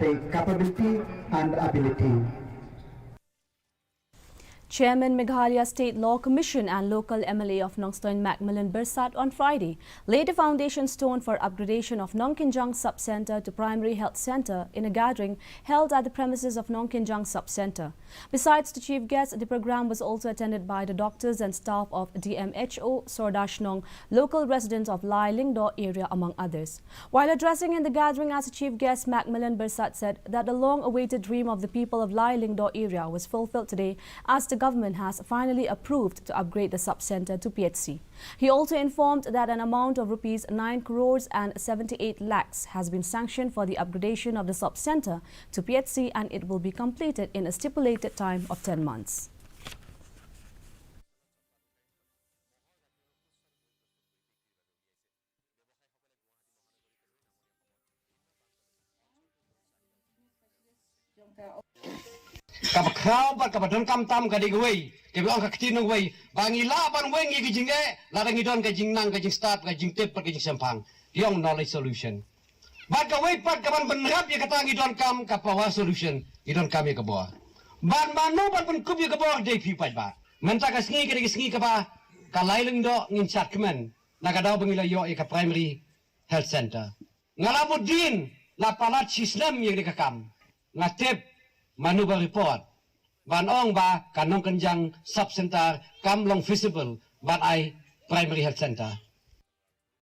capability and ability. Chairman Meghalaya State Law Commission and local MLA of Nongkynjang Macmillan Byrsat on Friday laid a foundation stone for upgradation of Nongkynjang Sub-Centre to Primary Health Centre in a gathering held at the premises of Nongkynjang Sub-Centre. Besides the chief guest, the program was also attended by the doctors and staff of DMHO, Sordashnong, local residents of Lai Lingdo area among others. While addressing in the gathering as a chief guest, Macmillan Byrsat said that the long-awaited dream of the people of Lai Lingdo area was fulfilled today as the government has finally approved to upgrade the sub-centre to PHC. He also informed that an amount of rupees 9 crores and 78 lakhs has been sanctioned for the upgradation of the sub-centre to PHC, and it will be completed in a stipulated time of 10 months. Kapa krau bat kapa don kam tam kadi gawai ke bilang ka ktin gawai bangi la ban wengi ki jinge la dangi don ka jing nang ka jing start ka jing tip ka jing sempang diong knowledge solution bat gawai pat ka ban benrap ya kata ngi don kam ka power solution i don kam ya ka bawah ban manu ban pun kup ya ka bawah dei pi pat ba menta ka sngi ka ba ka lailing do ngin chat kemen na ka daw bangila yo ka primary health center ngalamuddin la palat system ya ka kam ngatep manu ba report ban ong ba kanong Nongkynjang sub center kam long visible ban ai primary health center